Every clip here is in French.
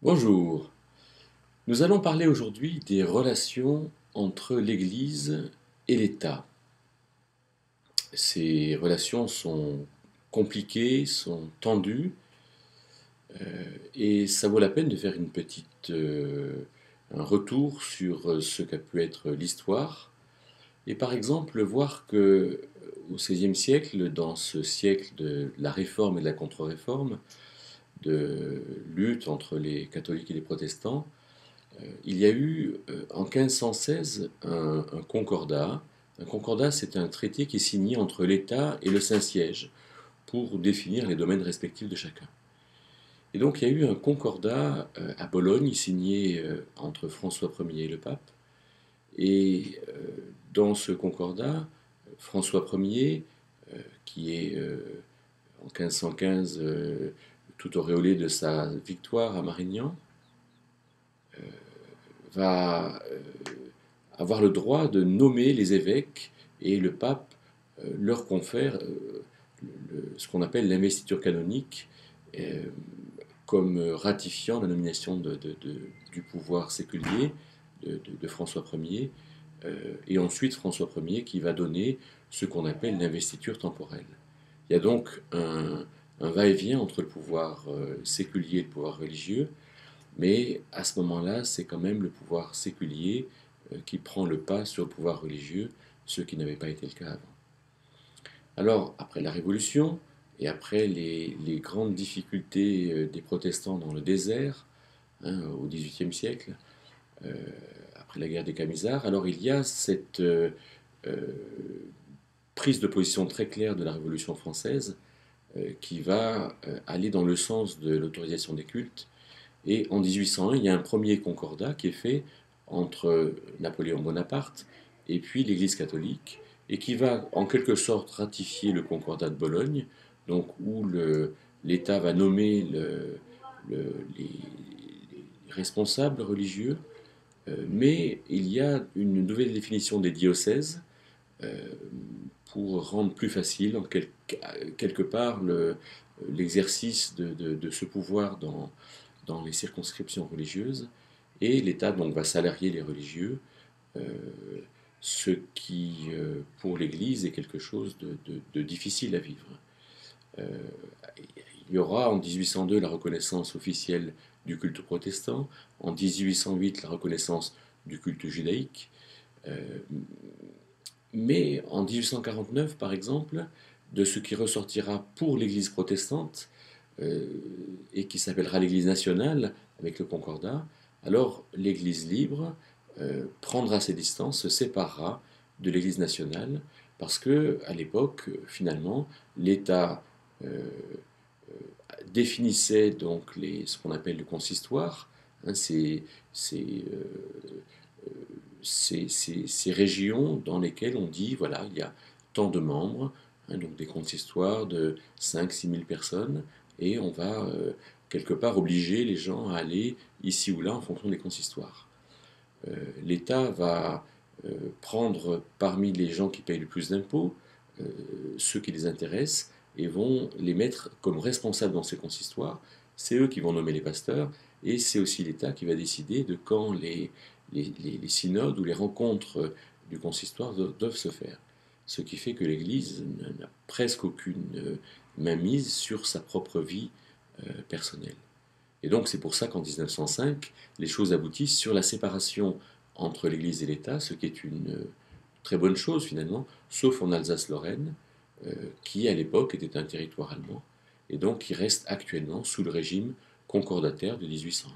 Bonjour, nous allons parler aujourd'hui des relations entre l'Église et l'État. Ces relations sont compliquées, sont tendues, et ça vaut la peine de faire un retour sur ce qu'a pu être l'histoire, et par exemple voir que au XVIe siècle, dans ce siècle de la réforme et de la contre-réforme, de lutte entre les catholiques et les protestants, il y a eu en 1516 un concordat. Un concordat, c'est un traité qui est signé entre l'État et le Saint-Siège pour définir les domaines respectifs de chacun. Et donc il y a eu un concordat à Bologne signé entre François Ier et le pape. Et dans ce concordat, François Ier, qui est en 1515 tout auréolé de sa victoire à Marignan, va avoir le droit de nommer les évêques et le pape leur confère ce qu'on appelle l'investiture canonique comme ratifiant la nomination du pouvoir séculier de François Ier et ensuite François Ier qui va donner ce qu'on appelle l'investiture temporelle. Il y a donc un va-et-vient entre le pouvoir séculier et le pouvoir religieux, mais à ce moment-là, c'est quand même le pouvoir séculier qui prend le pas sur le pouvoir religieux, ce qui n'avait pas été le cas avant. Alors, après la Révolution, et après les grandes difficultés des protestants dans le désert, au XVIIIe siècle, euh, après la guerre des Camisards, alors il y a cette euh, prise de position très claire de la Révolution française qui va aller dans le sens de l'autorisation des cultes. Et en 1801, il y a un premier concordat qui est fait entre Napoléon Bonaparte et puis l'Église catholique, et qui va en quelque sorte ratifier le concordat de Bologne, donc où l'État va nommer les responsables religieux, mais il y a une nouvelle définition des diocèses euh, pour rendre plus facile, quelque part, l'exercice de ce pouvoir dans les circonscriptions religieuses, et l'État donc va salarier les religieux, euh, ce qui, pour l'Église, est quelque chose de difficile à vivre. Euh, il y aura en 1802 la reconnaissance officielle du culte protestant, en 1808 la reconnaissance du culte judaïque, euh, mais en 1849 par exemple, de ce qui ressortira pour l'Église protestante, euh, et qui s'appellera l'Église nationale avec le Concordat, alors l'Église libre prendra ses distances, se séparera de l'Église nationale, parce que à l'époque, finalement, l'État euh, définissait donc ce qu'on appelle le consistoire, hein, ces, ces régions dans lesquelles on dit, voilà, il y a tant de membres, hein, donc des consistoires de 5 000 à 6 000 personnes, et on va quelque part obliger les gens à aller ici ou là en fonction des consistoires. L'État va prendre parmi les gens qui payent le plus d'impôts euh, ceux qui les intéressent et vont les mettre comme responsables dans ces consistoires. C'est eux qui vont nommer les pasteurs et c'est aussi l'État qui va décider de quand les synodes ou les rencontres du consistoire doivent se faire. Ce qui fait que l'Église n'a presque aucune mainmise sur sa propre vie personnelle. Et donc c'est pour ça qu'en 1905, les choses aboutissent sur la séparation entre l'Église et l'État, ce qui est une très bonne chose finalement, sauf en Alsace-Lorraine, qui à l'époque était un territoire allemand, et donc qui reste actuellement sous le régime concordataire de 1801.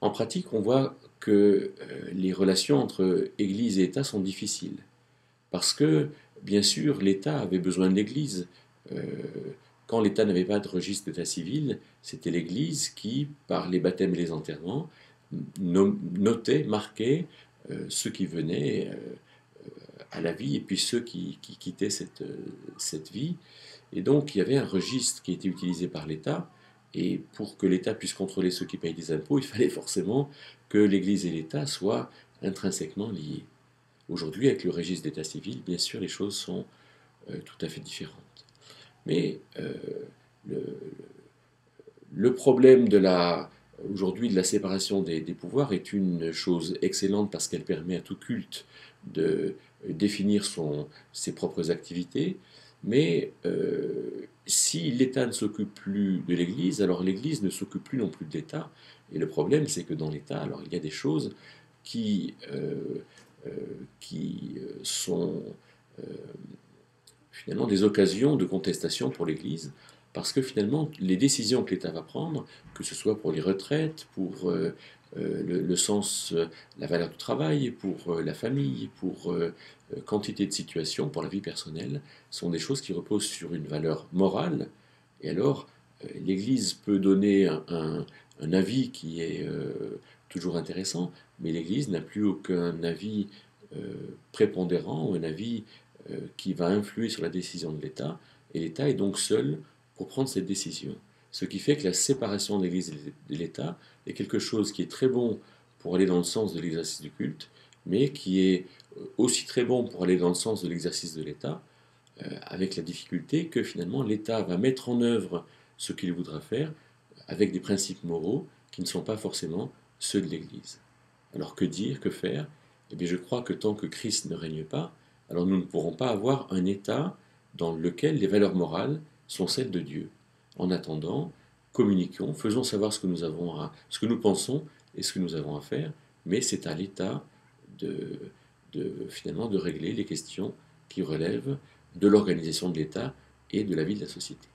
En pratique, on voit que les relations entre Église et État sont difficiles, parce que, bien sûr, l'État avait besoin de l'Église. Euh, Quand l'État n'avait pas de registre d'état civil, c'était l'Église qui, par les baptêmes et les enterrements, notait, marquait ceux qui venaient à la vie et puis ceux qui quittaient cette vie. Et donc, il y avait un registre qui était utilisé par l'État. Et pour que l'État puisse contrôler ceux qui payent des impôts, il fallait forcément que l'Église et l'État soient intrinsèquement liés. Aujourd'hui, avec le registre d'état civil, bien sûr, les choses sont tout à fait différentes. Mais le, le problème aujourd'hui, la séparation des pouvoirs est une chose excellente parce qu'elle permet à tout culte de définir ses propres activités, mais si l'État ne s'occupe plus de l'Église, alors l'Église ne s'occupe plus non plus de l'État. Et le problème, c'est que dans l'État, alors il y a des choses qui, euh, qui sont euh, finalement des occasions de contestation pour l'Église, parce que finalement, les décisions que l'État va prendre, que ce soit pour les retraites, pour le sens, la valeur du travail, pour la famille, pour quantité de situations, pour la vie personnelle, sont des choses qui reposent sur une valeur morale. Et alors, l'Église peut donner un avis qui est toujours intéressant, mais l'Église n'a plus aucun avis prépondérant, un avis qui va influer sur la décision de l'État, et l'État est donc seul pour prendre cette décision. Ce qui fait que la séparation de l'Église et de l'État est quelque chose qui est très bon pour aller dans le sens de l'exercice du culte, mais qui est aussi très bon pour aller dans le sens de l'exercice de l'État, avec la difficulté que finalement l'État va mettre en œuvre ce qu'il voudra faire avec des principes moraux qui ne sont pas forcément ceux de l'Église. Alors que dire, que faire? Eh bien je crois que tant que Christ ne règne pas, alors nous ne pourrons pas avoir un État dans lequel les valeurs morales sont celles de Dieu. En attendant, communiquons, faisons savoir ce que nous pensons et ce que nous avons à faire, mais c'est à l'État de, finalement de régler les questions qui relèvent de l'organisation de l'État et de la vie de la société.